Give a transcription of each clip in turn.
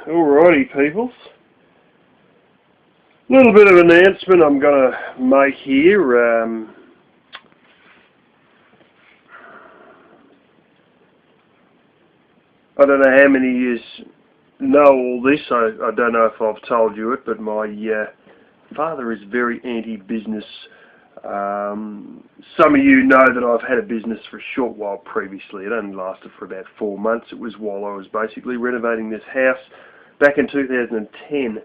Alrighty, peoples. Little bit of an announcement I'm going to make here. I don't know how many of you know all this. I don't know if I've told you it, but my father is very anti-business. Some of you know that I've had a business for a short while previously. It only lasted for about 4 months. It was while I was basically renovating this house back in 2010,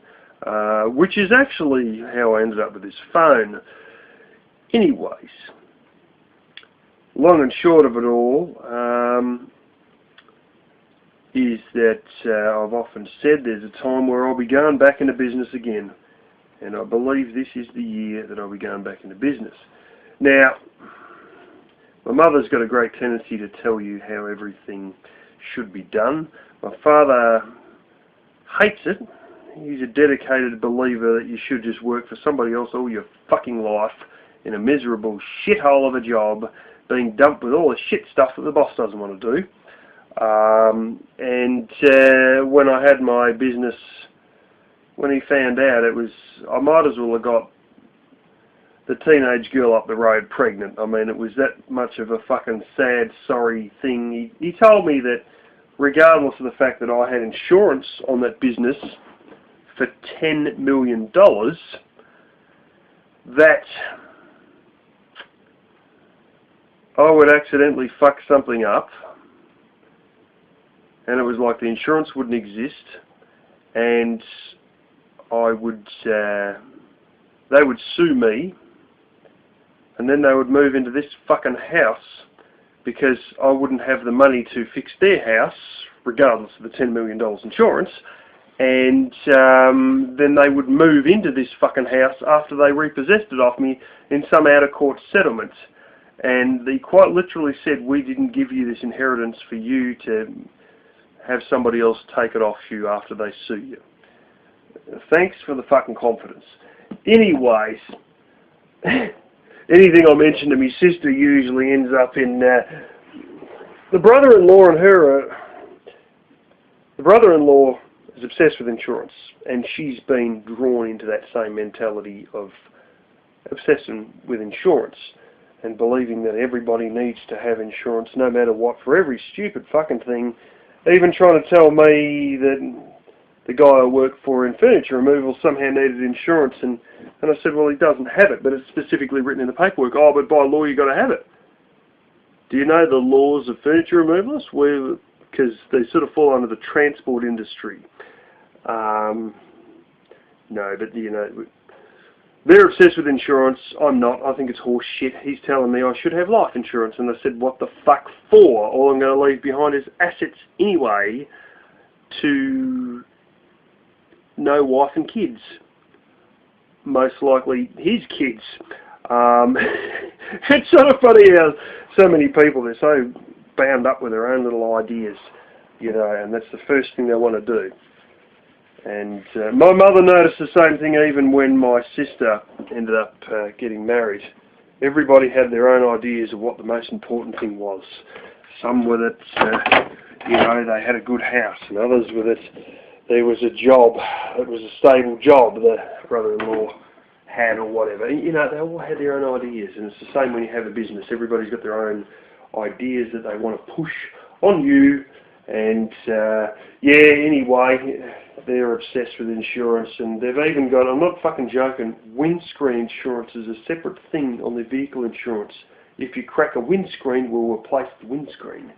which is actually how I ended up with this phone. Anyways, long and short of it all is that I've often said there's a time where I'll be going back into business again. And I believe this is the year that I'll be going back into business. Now, my mother's got a great tendency to tell you how everything should be done. My father hates it. He's a dedicated believer that you should just work for somebody else all your fucking life in a miserable shithole of a job, being dumped with all the shit stuff that the boss doesn't want to do. When I had my business, when he found out, I might as well have got the teenage girl up the road pregnant. I mean, it was that much of a fucking sad, sorry thing. He told me that regardless of the fact that I had insurance on that business for $10 million, that I would accidentally fuck something up, and it was like the insurance wouldn't exist, and I would, they would sue me, and then they would move into this fucking house because I wouldn't have the money to fix their house, regardless of the $10 million insurance, and then they would move into this fucking house after they repossessed it off me in some out-of-court settlement. And they quite literally said, we didn't give you this inheritance for you to have somebody else take it off you after they sue you. Thanks for the fucking confidence. Anyways, anything I mention to my sister usually ends up in the brother-in-law and her. The brother-in-law is obsessed with insurance, and she's been drawn into that same mentality of obsessing with insurance and believing that everybody needs to have insurance no matter what for every stupid fucking thing. Even trying to tell me that the guy I work for in furniture removal somehow needed insurance, and I said, well, he doesn't have it, but it's specifically written in the paperwork. Oh, but by law you got to have it. Do you know the laws of furniture removalists? Because they sort of fall under the transport industry. No, but you know, they're obsessed with insurance. I'm not. I think it's horse shit. He's telling me I should have life insurance, and I said, what the fuck for? All I'm going to leave behind is assets anyway, to no wife and kids. Most likely his kids. It's sort of funny how so many people, they're so bound up with their own little ideas, you know, and that's the first thing they want to do. And my mother noticed the same thing even when my sister ended up getting married. Everybody had their own ideas of what the most important thing was. Some were that, you know, they had a good house, and others were that there was a job, it was a stable job the brother-in-law had or whatever. You know, they all had their own ideas, and it's the same when you have a business. Everybody's got their own ideas that they want to push on you, and yeah, anyway, they're obsessed with insurance, and they've even got, I'm not fucking joking, windscreen insurance is a separate thing on their vehicle insurance. If you crack a windscreen, we'll replace the windscreen.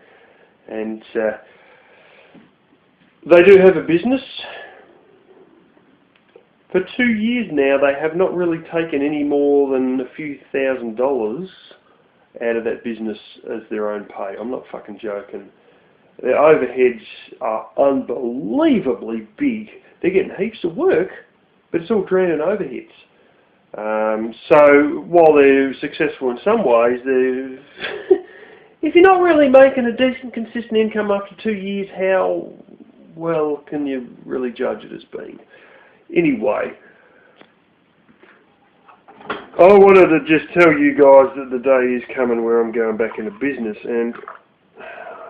And they do have a business. For 2 years now, they have not really taken any more than a few $1,000s out of that business as their own pay. I'm not fucking joking. Their overheads are unbelievably big. They're getting heaps of work, but it's all drained in overheads. So while they're successful in some ways, if you're not really making a decent, consistent income after 2 years, how well can you really judge it as being? Anyway, I wanted to just tell you guys that the day is coming where I'm going back into business, and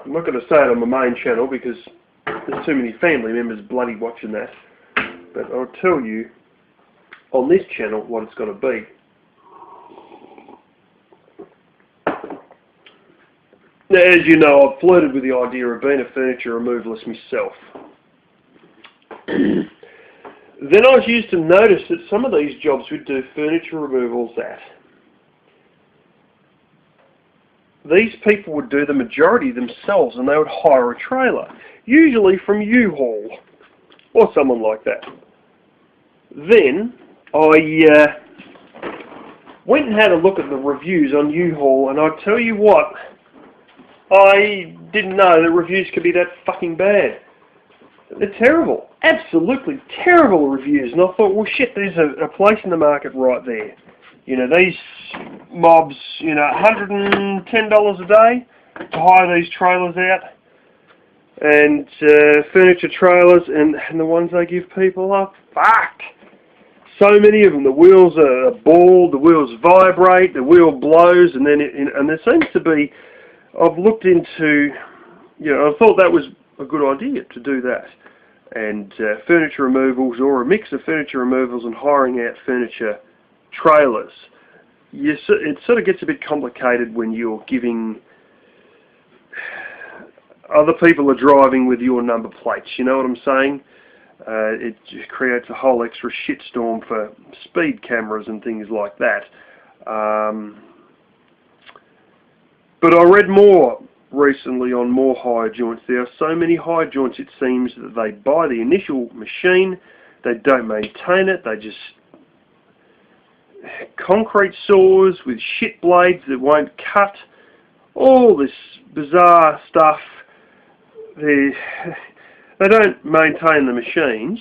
I'm not going to say it on my main channel because there's too many family members bloody watching that. But I'll tell you on this channel what it's going to be. Now, as you know, I've flirted with the idea of being a furniture removalist myself. Then I used to notice that some of these jobs we'd do furniture removals at, these people would do the majority themselves, and they would hire a trailer, usually from U-Haul or someone like that. Then I went and had a look at the reviews on U-Haul, and I tell you what, I didn't know that reviews could be that fucking bad. They're terrible, absolutely terrible reviews. And I thought, well, shit, there's a place in the market right there. You know, these mobs, you know, $110 a day to hire these trailers out, and furniture trailers, and the ones they give people are fucked. So many of them. The wheels are bald, the wheels vibrate, the wheel blows, and then and there seems to be. I've looked into, you know, I thought that was a good idea to do that. And furniture removals, or a mix of furniture removals and hiring out furniture trailers. It sort of gets a bit complicated when you're giving, other people are driving with your number plates, you know what I'm saying? It creates a whole extra shitstorm for speed cameras and things like that. But I read more recently on more hire joints. There are so many hire joints, it seems, that they buy the initial machine, they don't maintain it, they just concrete saws with shit blades that won't cut, all this bizarre stuff. They don't maintain the machines.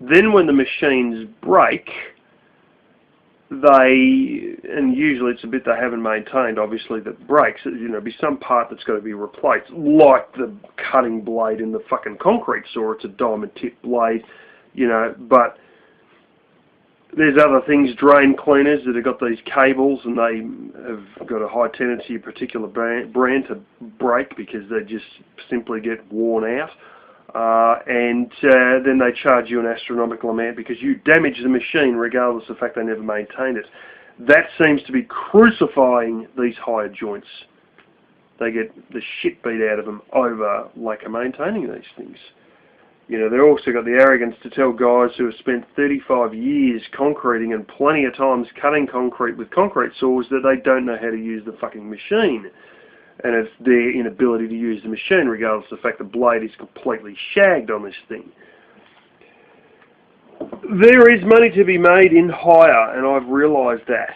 Then when the machines break, and usually it's a bit they haven't maintained, obviously, that breaks. You know, be some part that's got to be replaced, like the cutting blade in the fucking concrete saw. It's a diamond tip blade, you know, but there's other things, drain cleaners that have got these cables, and they have got a high tendency, a particular brand, to break because they just simply get worn out. And then they charge you an astronomical amount because you damage the machine regardless of the fact they never maintained it. That seems to be crucifying these hire joints. They get the shit beat out of them over lack of maintaining these things. You know, they've also got the arrogance to tell guys who have spent 35 years concreting and plenty of times cutting concrete with concrete saws that they don't know how to use the fucking machine. And it's their inability to use the machine, regardless of the fact the blade is completely shagged on this thing. There is money to be made in hire, and I've realised that.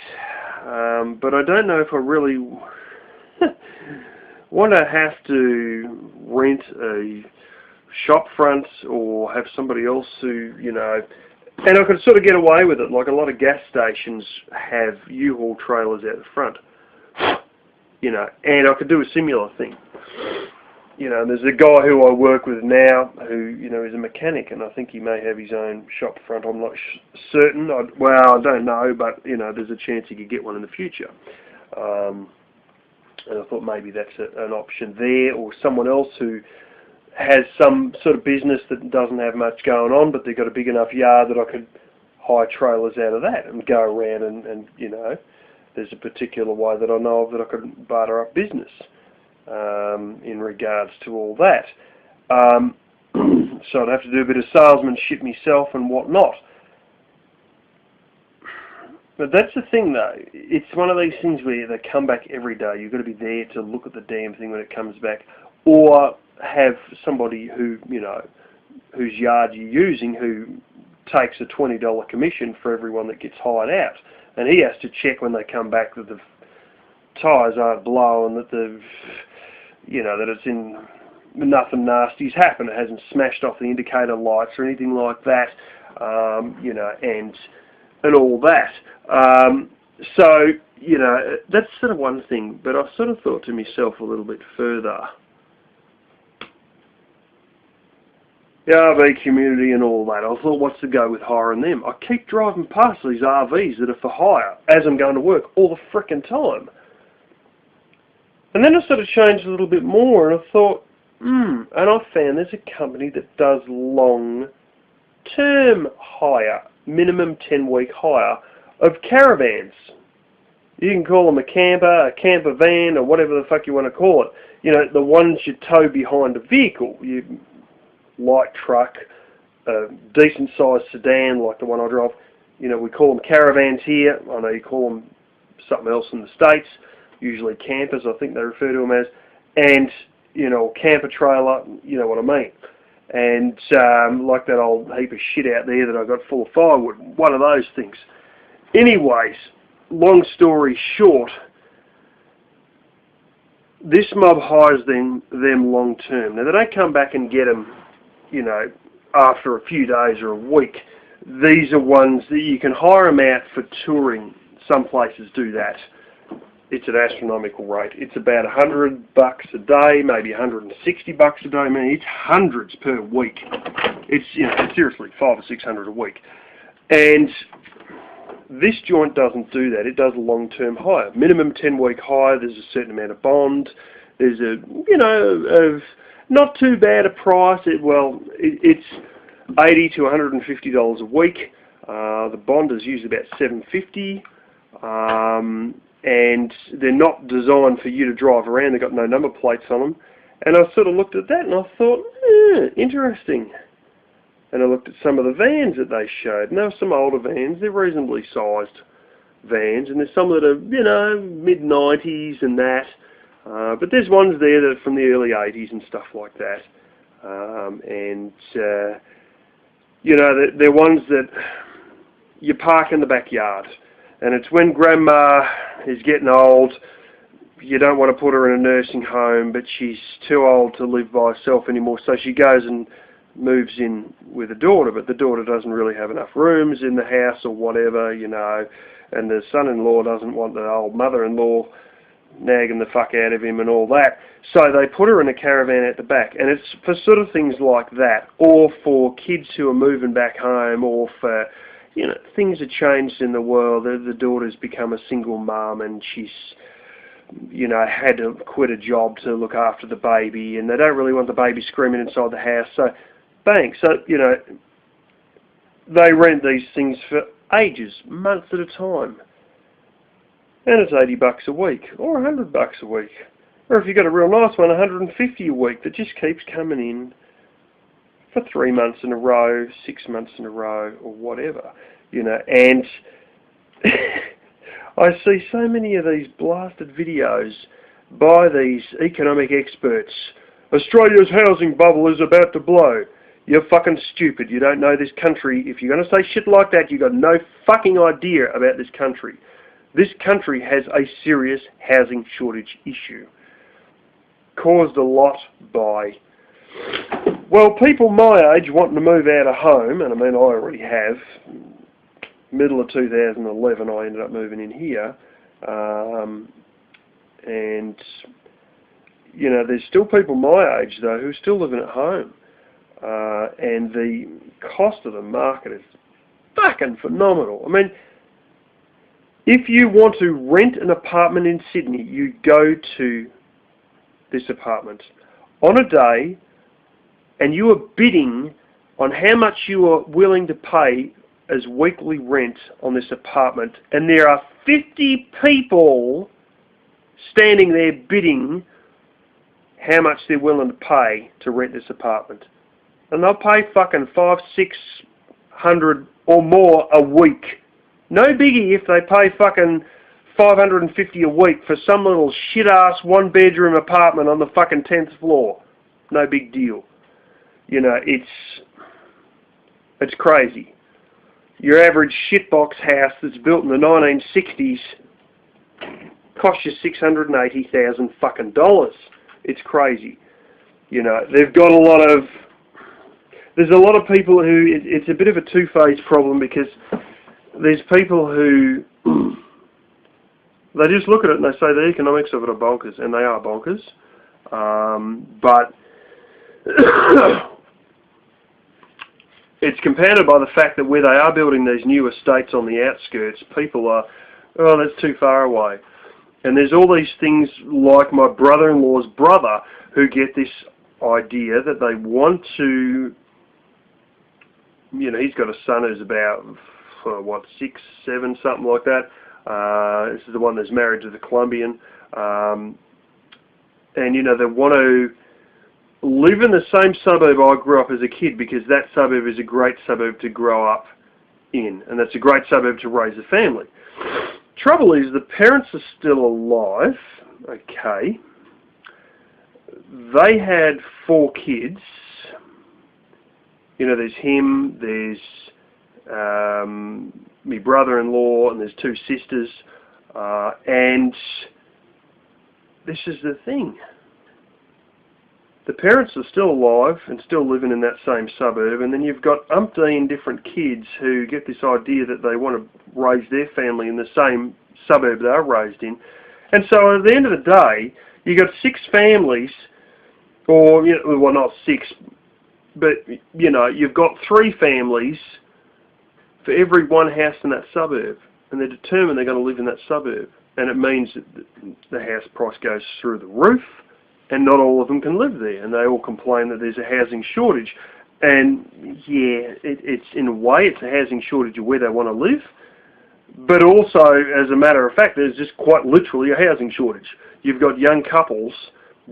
But I don't know if I really want to have to rent a shop front or have somebody else who, you know, and I could sort of get away with it. Like a lot of gas stations have U-Haul trailers out the front. You know, and I could do a similar thing. You know, there's a guy who I work with now who, you know, is a mechanic, and I think he may have his own shop front. I'm not certain. Well, I don't know, but, you know, there's a chance he could get one in the future. And I thought maybe that's an option there, or someone else who has some sort of business that doesn't have much going on, but they've got a big enough yard that I could hire trailers out of that and go around and you know, there's a particular way that I know of that I could barter up business in regards to all that. So I'd have to do a bit of salesmanship myself and whatnot. But that's the thing, though. It's one of these things where they come back every day. You've got to be there to look at the damn thing when it comes back, or have somebody who, you know, whose yard you're using, who takes a $20 commission for everyone that gets hired out. And he has to check when they come back that the tyres aren't blown, that the, you know, that it's in, nothing nasty's happened. It hasn't smashed off the indicator lights or anything like that, you know, and all that. So, you know, that's sort of one thing. But I sort of thought to myself a little bit further. The RV community and all that. I thought, what's the go with hiring them? I keep driving past these RVs that are for hire as I'm going to work all the frickin' time. And then I sort of changed a little bit more, and I thought, And I found there's a company that does long-term hire, minimum 10-week hire of caravans. You can call them a camper van, or whatever the fuck you want to call it. You know, the ones you tow behind a vehicle. You light truck, a decent-sized sedan like the one I drive. You know, we call them caravans here. I know you call them something else in the States. Usually campers, I think they refer to them as. And, you know, camper trailer, you know what I mean. And like that old heap of shit out there that I got full of firewood. One of those things. Anyways, long story short, this mob hires them long term. Now, they don't come back and get them, you know, after a few days or a week. These are ones that you can hire them out for touring. Some places do that. It's an astronomical rate. It's about $100 a day, maybe $160 a day. I mean, it's hundreds per week. It's, you know, seriously, $500 or $600 a week. And this joint doesn't do that. It does long-term hire. Minimum 10-week hire. There's a certain amount of bond. There's a, you know, not too bad a price. It's $80 to $150 a week. The bond is usually about $750. And they're not designed for you to drive around. They've got no number plates on them. And I sort of looked at that and I thought, interesting. And I looked at some of the vans that they showed. And there were some older vans. They're reasonably sized vans. And there's some that are, you know, mid-90s and that. But there's ones there that are from the early 80s and stuff like that. You know, they're ones that you park in the backyard. And it's when Grandma is getting old, you don't want to put her in a nursing home, but she's too old to live by herself anymore, so she goes and moves in with a daughter, but the daughter doesn't really have enough rooms in the house or whatever, you know, and the son-in-law doesn't want the old mother-in-law nagging the fuck out of him and all that. So they put her in a caravan at the back, and it's for sort of things like that, or for kids who are moving back home, or for, you know, things have changed in the world. The daughter's become a single mum and she's, you know, had to quit a job to look after the baby, and they don't really want the baby screaming inside the house. So, bang. So, you know, they rent these things for ages, months at a time. And it's $80 a week, or $100 a week. Or if you've got a real nice one, $150 a week that just keeps coming in for 3 months in a row, 6 months in a row, or whatever, you know. And I see so many of these blasted videos by these economic experts. Australia's housing bubble is about to blow. You're fucking stupid. You don't know this country. If you're going to say shit like that, you've got no fucking idea about this country. This country has a serious housing shortage issue, caused a lot by, well, people my age wanting to move out of home, and I mean I already have. Middle of 2011 I ended up moving in here, and you know, there's still people my age though who are still living at home, and the cost of the market is fucking phenomenal. I mean, if you want to rent an apartment in Sydney, you go to this apartment on a day, and you are bidding on how much you are willing to pay as weekly rent on this apartment, and there are 50 people standing there bidding how much they're willing to pay to rent this apartment. And they'll pay fucking $500-600 or more a week. No biggie if they pay fucking $550 a week for some little shit-ass one-bedroom apartment on the fucking 10th floor. No big deal. You know, it's crazy. Your average shitbox house that's built in the 1960s costs you $680,000 fucking dollars. It's crazy. You know, they've got a lot of, there's a lot of people who, it's a bit of a two-phase problem, because there's people who, they just look at it and they say the economics of it are bonkers, and they are bonkers. But it's compounded by the fact that where they are building these new estates on the outskirts, people are, oh, that's too far away. And there's all these things like my brother-in-law's brother who get this idea that they want to, he's got a son who's about, 6, 7, something like that. This is the one that's married to the Colombian. And, they want to live in the same suburb I grew up as a kid, because that suburb is a great suburb to grow up in, and that's a great suburb to raise a family. Trouble is, the parents are still alive, okay. They had 4 kids. There's him, there's my brother-in-law, and there's 2 sisters, and this is the thing. The parents are still alive and still living in that same suburb, and then you've got umpteen different kids who get this idea that they want to raise their family in the same suburb they are raised in. And so at the end of the day, you've got 6 families, or, well, not 6, but, you've got 3 families for every one house in that suburb, and they're determined they're going to live in that suburb. And it means that the house price goes through the roof, and not all of them can live there, and they all complain that there's a housing shortage. And yeah, it's in a way, it's a housing shortage of where they want to live, but also, as a matter of fact, there's just quite literally a housing shortage. You've got young couples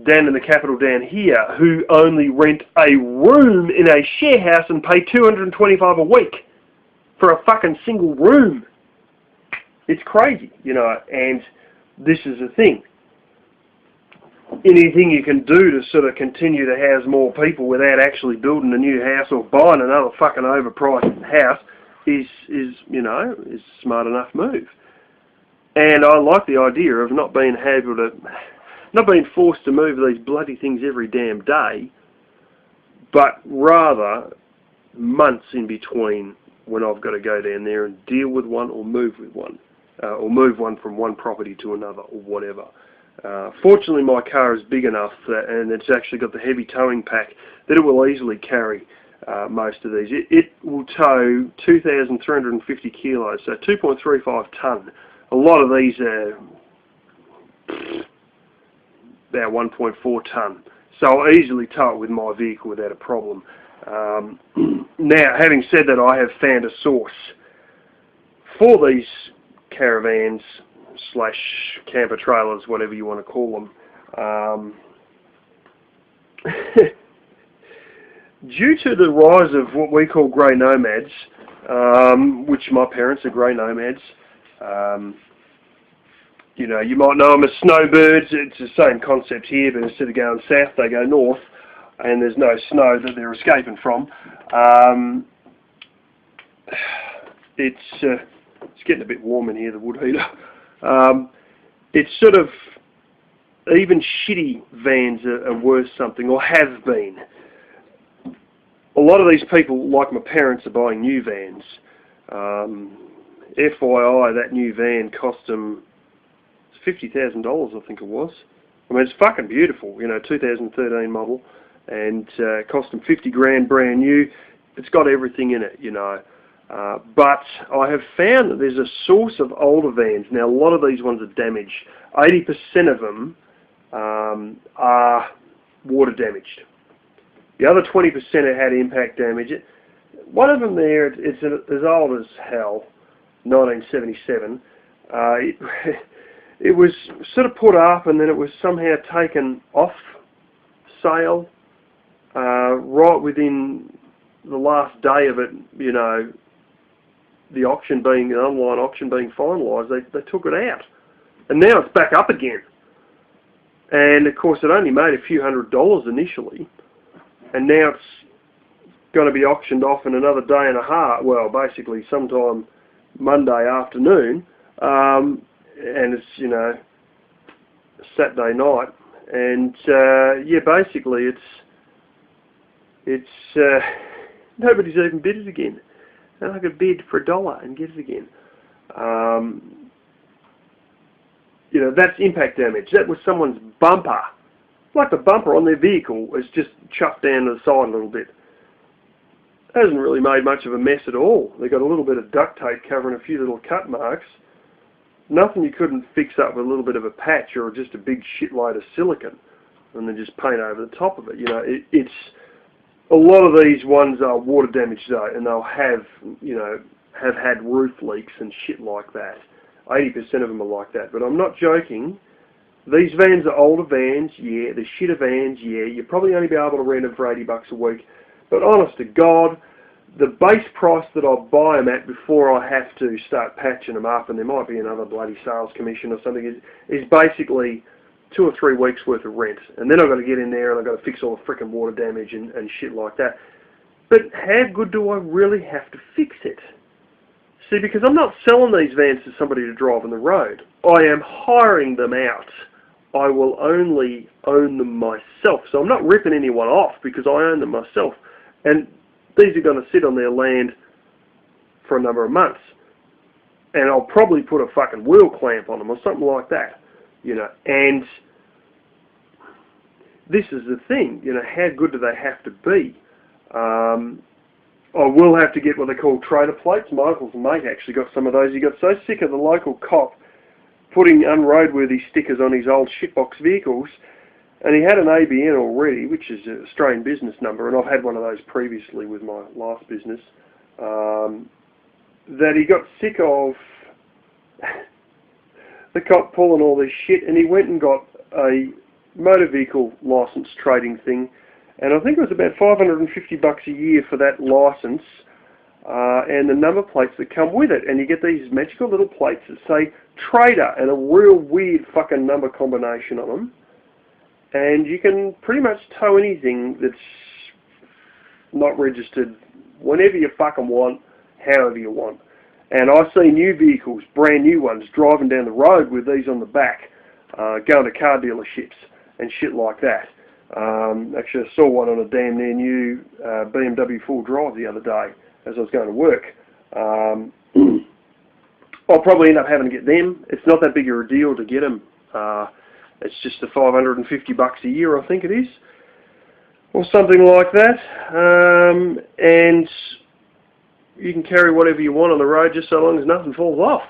down in the capital down here who only rent a room in a share house and pay $225 a week for a fucking single room. It's crazy, and this is the thing. Anything you can do to sort of continue to house more people without actually building a new house or buying another fucking overpriced house is a smart enough move. And I like the idea of not being forced to move these bloody things every damn day, but rather months in between when I've got to go down there and deal with one or move with one, or move one from one property to another or whatever. Fortunately, my car is big enough and it's actually got the heavy towing pack that it will easily carry most of these. It will tow 2,350 kilos, so 2.35 tonne. A lot of these are about 1.4 tonne, so I'll easily tow it with my vehicle without a problem. Now, having said that, I have found a source for these caravans / camper trailers, whatever you want to call them. Due to the rise of what we call grey nomads, which my parents are grey nomads, you might know them as snowbirds. It's the same concept here, but instead of going south, they go north, and there's no snow that they're escaping from. It's getting a bit warm in here, the wood heater. It's sort of, even shitty vans are worth something, or have been. A lot of these people, like my parents, are buying new vans. FYI, that new van cost them $50,000, I think it was. I mean, it's fucking beautiful, 2013 model, and cost them 50 grand brand new. It's got everything in it, But I have found that there's a source of older vans. Now, a lot of these ones are damaged. 80% of them are water damaged. The other 20% have had impact damage. One of them there, it's as old as hell, 1977. It was sort of put up and then it was somehow taken off sale right within the last day of it, the auction being, an online auction being finalised. They took it out. And now it's back up again. And of course it only made a few $100s initially. And now it's going to be auctioned off in another day and a half. Well, basically sometime Monday afternoon. And it's, Saturday night. And yeah, basically it's nobody's even bid it again. And I could bid for $1 and get it again. That's impact damage. That was someone's bumper. Like the bumper on their vehicle is just chucked down to the side a little bit. It hasn't really made much of a mess at all. They got a little bit of duct tape covering a few little cut marks. Nothing you couldn't fix up with a little bit of a patch or just a big shitload of silicone. and then just paint over the top of it. You know, it's a lot of these ones are water damaged though, and they'll have, you know, have had roof leaks and shit like that. 80% of them are like that, but I'm not joking. These vans are older vans, yeah, they're shitter vans, yeah, you'll probably only be able to rent them for $80 a week, but honest to God, the base price that I'll buy them at before I have to start patching them up, and there might be another bloody sales commission or something, is basically 2 or 3 weeks worth of rent. And then I've got to get in there and I've got to fix all the frickin' water damage and shit like that. But how good do I really have to fix it? See, because I'm not selling these vans to somebody to drive on the road. I am hiring them out. I will only own them myself. So I'm not ripping anyone off because I own them myself. And these are going to sit on their land for a number of months. And I'll probably put a fucking wheel clamp on them or something like that. You know, and this is the thing, you know, how good do they have to be? I will have to get what they call trailer plates. My uncle's mate actually got some of those. He got so sick of the local cop putting unroadworthy stickers on his old shitbox vehicles, and he had an ABN already, which is an Australian business number, and I've had one of those previously with my last business, that he got sick of the cop pulling all this shit, and he went and got a motor vehicle license trading thing, and I think it was about $550 a year for that license, and the number plates that come with it, and you get these magical little plates that say trader and a real weird fucking number combination on them, and you can pretty much tow anything that's not registered whenever you fucking want, however you want. And I see new vehicles, brand new ones, driving down the road with these on the back, going to car dealerships and shit like that. Actually, I saw one on a damn near new BMW 4Drive the other day as I was going to work. I'll probably end up having to get them. It's not that big of a deal to get them. It's just the $550 a year, I think it is, or something like that. And you can carry whatever you want on the road just so long as nothing falls off.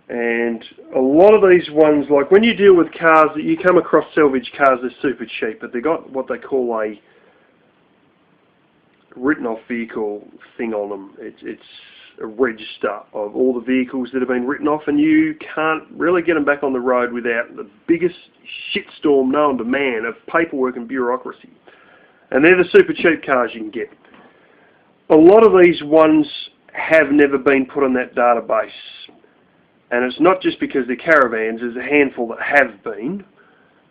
And a lot of these ones, like when you deal with cars, that you come across salvage cars, they're super cheap, but they got what they call a written off vehicle thing on them. It's a register of all the vehicles that have been written off, and you can't really get them back on the road without the biggest shitstorm known to man of paperwork and bureaucracy. And they're the super cheap cars you can get. A lot of these ones have never been put on that database. And it's not just because they're caravans, there's a handful that have been,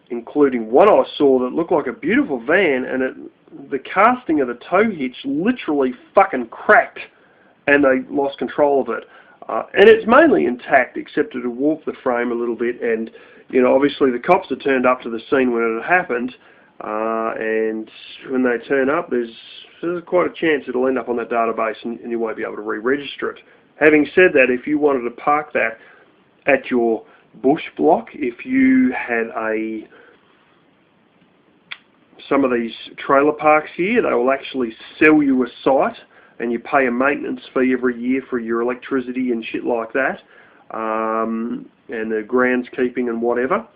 including one I saw that looked like a beautiful van, and the casting of the tow hitch literally fucking cracked, and they lost control of it. And it's mainly intact, except it had warped the frame a little bit, and, you know, obviously the cops had turned up to the scene when it had happened, and when they turn up, there's quite a chance it'll end up on that database and you won't be able to re-register it. Having said that, if you wanted to park that at your bush block, if you had some of these trailer parks here, they will actually sell you a site and you pay a maintenance fee every year for your electricity and shit like that, and the groundskeeping and whatever,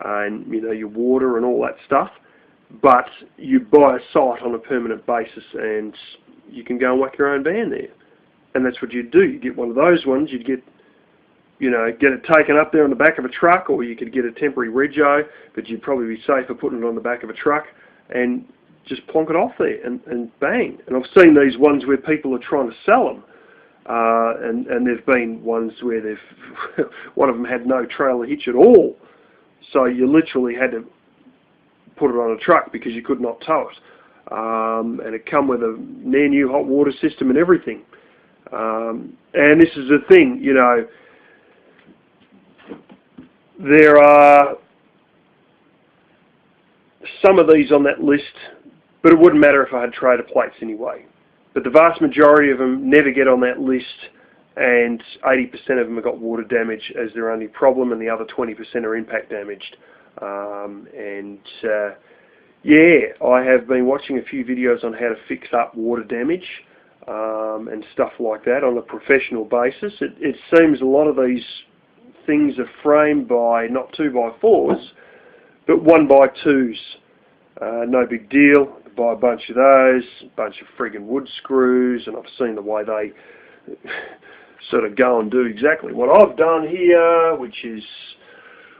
and you know, your water and all that stuff. But you buy a site on a permanent basis and you can go and whack your own van there. And that's what you'd do. You get one of those ones, you'd get, you know, get it taken up there on the back of a truck, or you could get a temporary rego, but you'd probably be safer putting it on the back of a truck and just plonk it off there and bang. And I've seen these ones where people are trying to sell them. And there've been ones where one of them had no trailer hitch at all. So you literally had to put it on a truck because you could not tow it. And it come with a near new hot water system and everything. And this is the thing, you know, there are some of these on that list, but it wouldn't matter if I had trailer plates anyway. But the vast majority of them never get on that list, and 80% of them have got water damage as their only problem, and the other 20% are impact damaged. Yeah, I have been watching a few videos on how to fix up water damage and stuff like that on a professional basis. It seems a lot of these things are framed by not 2x4s, But 1x2s, no big deal. Buy a bunch of those, a bunch of friggin' wood screws, and I've seen the way they sort of go and do exactly what I've done here, which is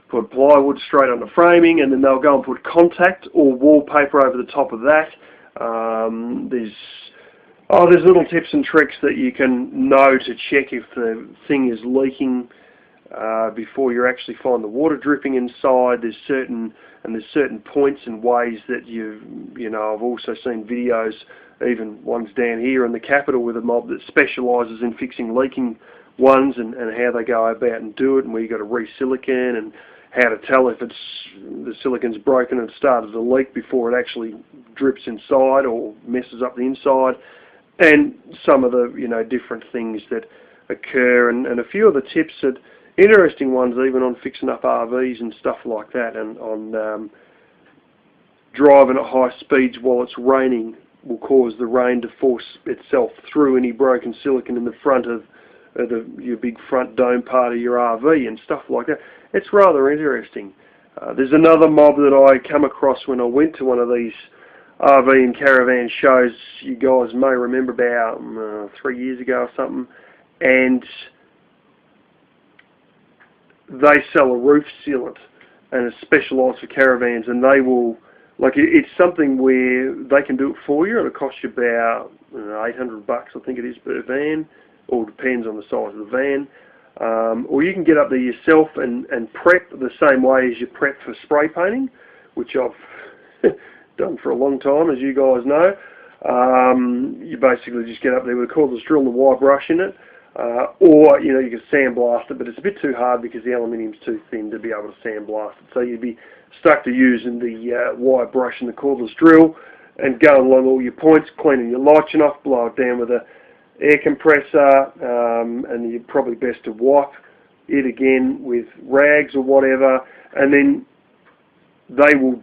put plywood straight on the framing, and then they'll go and put contact or wallpaper over the top of that. There's little tips and tricks that you can know to check if the thing is leaking before you actually find the water dripping inside. There's certain points and ways that I've also seen videos, even ones down here in the capital with a mob that specialises in fixing leaking ones and how they go about and do it, and where you've got to re-silicon and how to tell if the silicon's broken and started to leak before it actually drips inside or messes up the inside, and some of the different things that occur, and a few of the tips that interesting ones even on fixing up RVs and stuff like that, and on driving at high speeds while it's raining will cause the rain to force itself through any broken silicon in the front of your big front dome part of your RV and stuff like that. It's rather interesting. There's another mob that I come across when I went to one of these RV and caravan shows. You guys may remember about 3 years ago or something, and they sell a roof sealant, and it's specialised for caravans, and they will, it's something where they can do it for you, and it costs you about $800, I think it is, per van, or depends on the size of the van. Or you can get up there yourself and prep the same way as you prep for spray painting, which I've done for a long time, as you guys know. You basically just get up there with a cordless drill and a wire brush in it, or you can sandblast it, but it's a bit too hard because the aluminium's too thin to be able to sandblast it. So you'd be stuck to using the wire brush and the cordless drill and going along all your points, cleaning your lichen off, blow it down with a air compressor, and you're probably best to wipe it again with rags or whatever, and then they will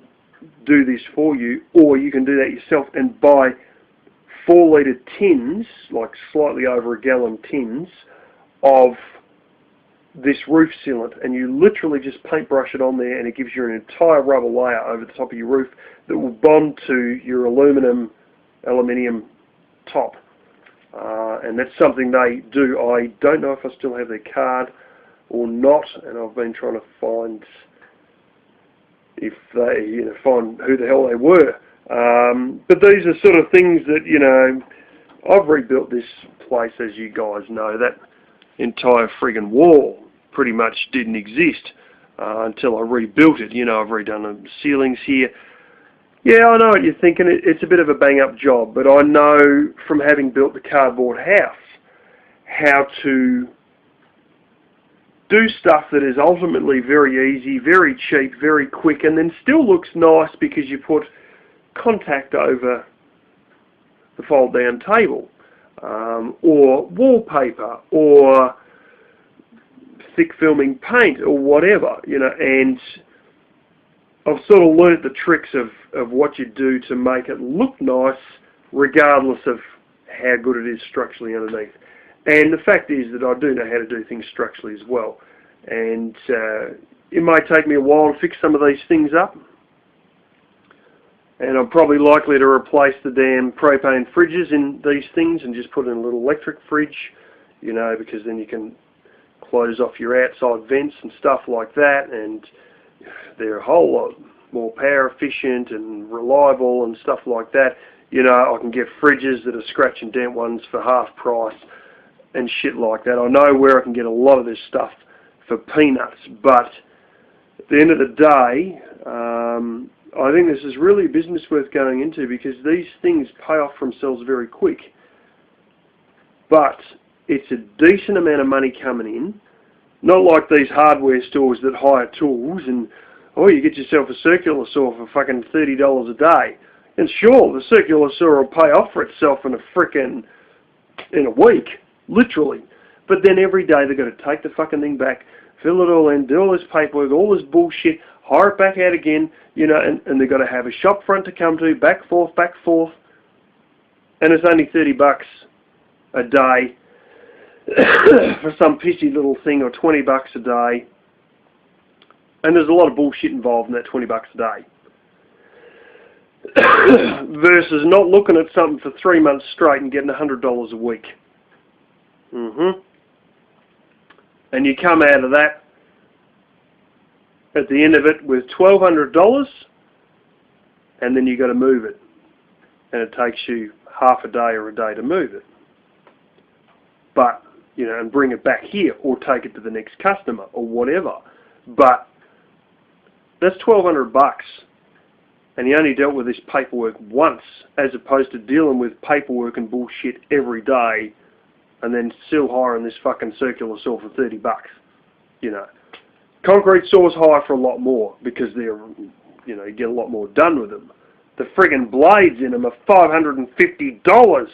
do this for you, or you can do that yourself and buy 4-litre tins, like slightly over a gallon tins, of this roof sealant, and you literally just paintbrush it on there, and it gives you an entire rubber layer over the top of your roof that will bond to your aluminium top. And that's something they do. I don't know if I still have their card or not, and I've been trying to find if they, find who the hell they were. But these are sort of things that, I've rebuilt this place, as you guys know. That entire friggin' wall pretty much didn't exist until I rebuilt it. I've redone the ceilings here. Yeah, I know what you're thinking. It's a bit of a bang-up job, but I know from having built the cardboard house how to do stuff that is ultimately very easy, very cheap, very quick, and then still looks nice because you put contact over the fold-down table, or wallpaper, or thick filming paint, or whatever, and I've sort of learnt the tricks of what you do to make it look nice, regardless of how good it is structurally underneath. And the fact is that I do know how to do things structurally as well. And it may take me a while to fix some of these things up. And I'm probably likely to replace the damn propane fridges in these things and just put in a little electric fridge, because then you can close off your outside vents and stuff like that, and they're a whole lot more power efficient and reliable and stuff like that. I can get fridges that are scratch and dent ones for half price and shit like that. I know where I can get a lot of this stuff for peanuts, but at the end of the day, I think this is really a business worth going into, because these things pay off for themselves very quick. But it's a decent amount of money coming in, not like these hardware stores that hire tools and, you get yourself a circular saw for fucking $30 a day. And sure, the circular saw will pay off for itself in a week, literally. But then every day they've got to take the fucking thing back, fill it all in, do all this paperwork, all this bullshit, hire it back out again, and they've got to have a shop front to come to, back, forth, and it's only $30 a day for some pissy little thing, or $20 a day. And there's a lot of bullshit involved in that $20 a day. Versus not looking at something for 3 months straight and getting $100 a week. And you come out of that at the end of it with $1,200, and then you got to move it. And it takes you half a day or a day to move it. But, you know, and bring it back here or take it to the next customer or whatever. But that's $1,200, and you only dealt with this paperwork once, as opposed to dealing with paperwork and bullshit every day, and then still hiring this fucking circular saw for $30. You know, concrete saws hire for a lot more because they're, you know, you get a lot more done with them. The friggin' blades in them are $550.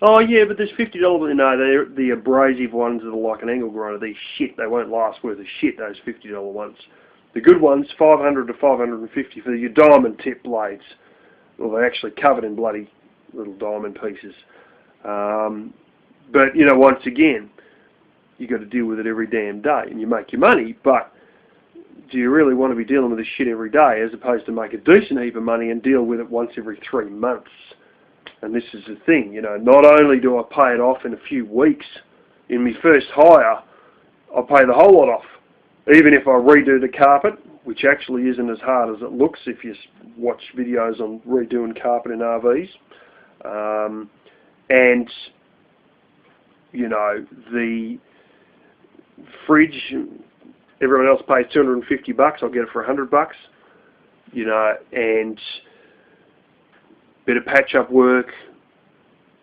Oh yeah, but there's $50. No, they're the abrasive ones that are like an angle grinder. These shit, they won't last worth of shit. Those $50 ones. The good ones, $500 to $550 for your diamond tip blades. Well, they're actually covered in bloody little diamond pieces. But you know, once again, you got to deal with it every damn day, and you make your money. But do you really want to be dealing with this shit every day, as opposed to make a decent heap of money and deal with it once every 3 months? And this is the thing, you know, not only do I pay it off in a few weeks, in my first hire, I'll pay the whole lot off. Even if I redo the carpet, which actually isn't as hard as it looks if you watch videos on redoing carpet in RVs. And, you know, the fridge, everyone else pays $250, I'll get it for $100, you know, and bit of patch-up work,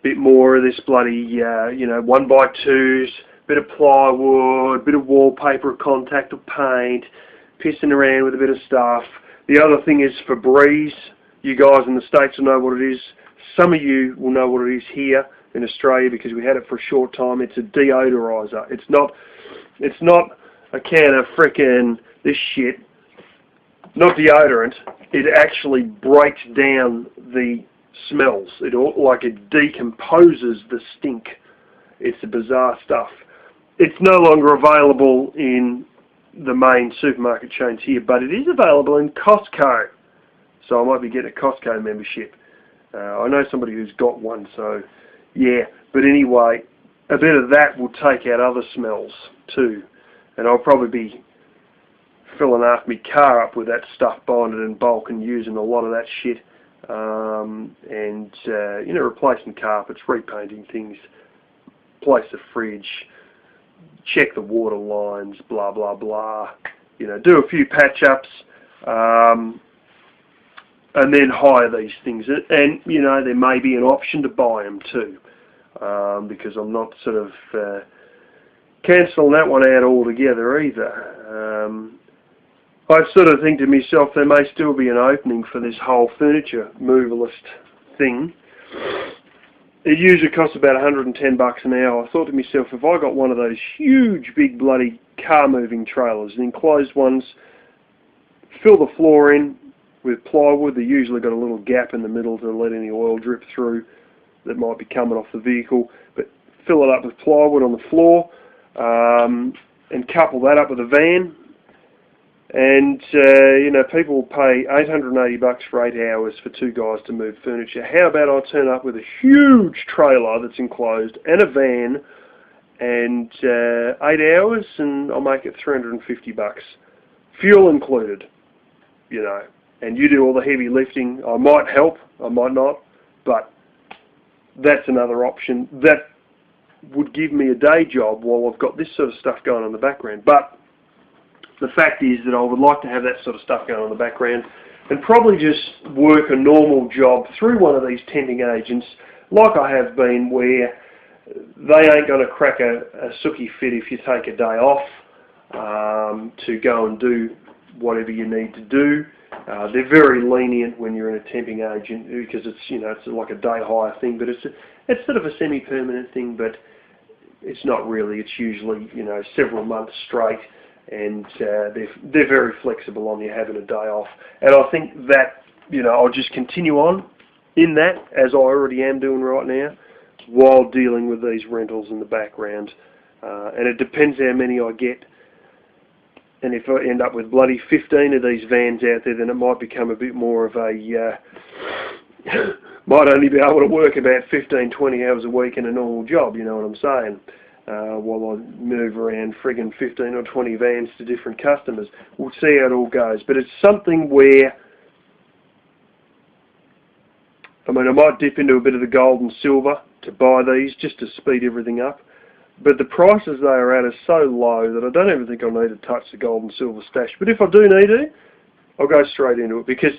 bit more of this bloody, you know, 1x2s, bit of plywood, bit of wallpaper, contact or paint, pissing around with a bit of stuff. The other thing is Febreze. You guys in the States will know what it is. Some of you will know what it is here in Australia because we had it for a short time. It's a deodorizer. It's not a can of frickin' this shit. Not deodorant. It actually breaks down the smells. It decomposes the stink. It's the bizarre stuff. It's no longer available in the main supermarket chains here, but it is available in Costco. So I might be getting a Costco membership. I know somebody who's got one, so yeah. But anyway, a bit of that will take out other smells too. And I'll probably be filling half my car up with that stuff, buying it in bulk and using a lot of that shit. You know, replacing carpets, repainting things, place the fridge, check the water lines, blah, blah, blah. You know, do a few patch-ups, and then hire these things. And, you know, there may be an option to buy them too, because I'm not sort of cancelling that one out altogether either. I sort of think to myself there may still be an opening for this whole furniture movalist thing. It usually costs about $110 an hour. I thought to myself, if I got one of those huge big bloody car moving trailers, the enclosed ones, fill the floor in with plywood. They usually got a little gap in the middle to let any oil drip through that might be coming off the vehicle, but fill it up with plywood on the floor, and couple that up with a van. And, you know, people will pay $880 for 8 hours for 2 guys to move furniture. How about I turn up with a huge trailer that's enclosed and a van and 8 hours, and I'll make it $350. Fuel included, you know, and you do all the heavy lifting. I might help, I might not, but that's another option. That would give me a day job while I've got this sort of stuff going on in the background. But the fact is that I would like to have that sort of stuff going on in the background and probably just work a normal job through one of these tenting agents like I have been, where they ain't going to crack a sookie fit if you take a day off to go and do whatever you need to do. They're very lenient when you're in a temping agent because it's, you know, it's like a day hire thing, but it's sort of a semi-permanent thing, but it's not really. It's usually, you know, several months straight. And they're very flexible on you having a day off. And I think that, you know, I'll just continue on in that, as I already am doing right now, while dealing with these rentals in the background. And it depends how many I get And if I end up with bloody 15 of these vans out there, then it might become a bit more of a, might only be able to work about 15, 20 hours a week in a normal job, you know what I'm saying? While I move around friggin' 15 or 20 vans to different customers. We'll see how it all goes. But it's something where, I mean, I might dip into a bit of the gold and silver to buy these just to speed everything up. But the prices they are at are so low that I don't even think I'll need to touch the gold and silver stash. But if I do need to, I'll go straight into it, because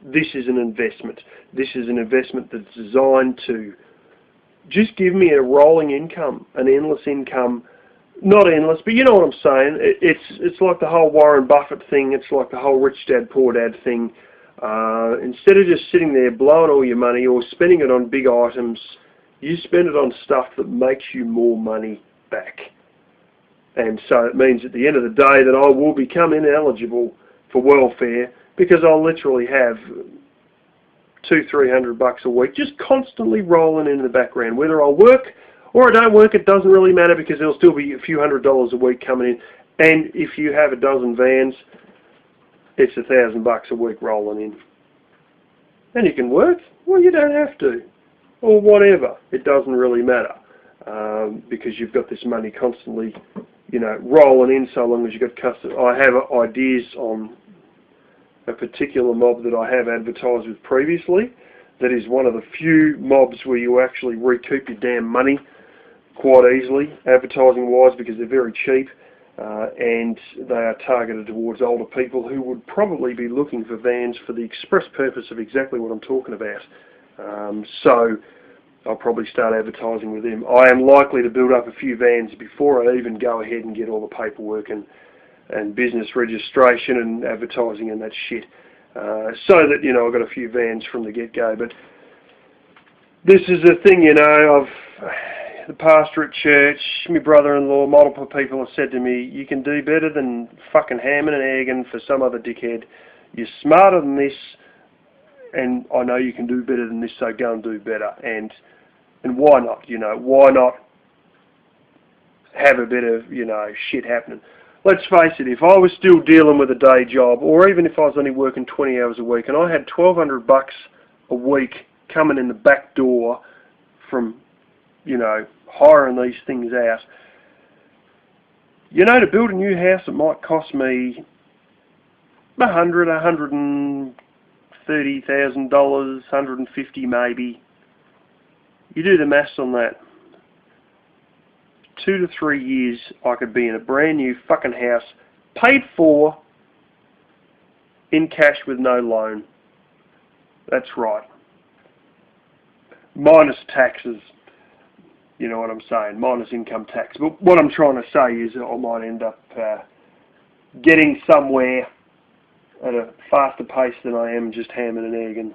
this is an investment. This is an investment that's designed to just give me a rolling income, an endless income. Not endless, but you know what I'm saying. It's like the whole Warren Buffett thing. It's like the whole rich dad, poor dad thing. Instead of just sitting there blowing all your money or spending it on big items, you spend it on stuff that makes you more money back. And so it means at the end of the day that I will become ineligible for welfare, because I'll literally have $200-300 a week just constantly rolling in the background. Whether I'll work or I don't work, it doesn't really matter, because there'll still be a few $100s a week coming in. And if you have a dozen vans, it's $1,000 a week rolling in. And you can work. Well, you don't have to. Or whatever. It doesn't really matter. Because you've got this money constantly, you know, rolling in, so long as you've got customers. I have ideas on a particular mob that I have advertised with previously. That is one of the few mobs where you actually recoup your damn money quite easily, advertising-wise, because they're very cheap. And they are targeted towards older people who would probably be looking for vans for the express purpose of exactly what I'm talking about. So I'll probably start advertising with them. I am likely to build up a few vans before I even go ahead and get all the paperwork and business registration and advertising and that shit. So that, you know, I've got a few vans from the get-go. But this is the thing, you know, the pastor at church, my brother-in-law, multiple people have said to me, you can do better than fucking hamming and egging for some other dickhead. You're smarter than this, and I know you can do better than this, so go and do better. And why not, you know, why not have a bit of, you know, shit happening? Let's face it, if I was still dealing with a day job, or even if I was only working 20 hours a week, and I had $1,200 a week coming in the back door from, you know, hiring these things out, you know, to build a new house, it might cost me $130,000, $150 maybe. You do the maths on that. 2 to 3 years, I could be in a brand new fucking house, paid for, in cash with no loan. That's right. Minus taxes. You know what I'm saying? Minus income tax. But what I'm trying to say is that I might end up getting somewhere at a faster pace than I am just hamming and egging.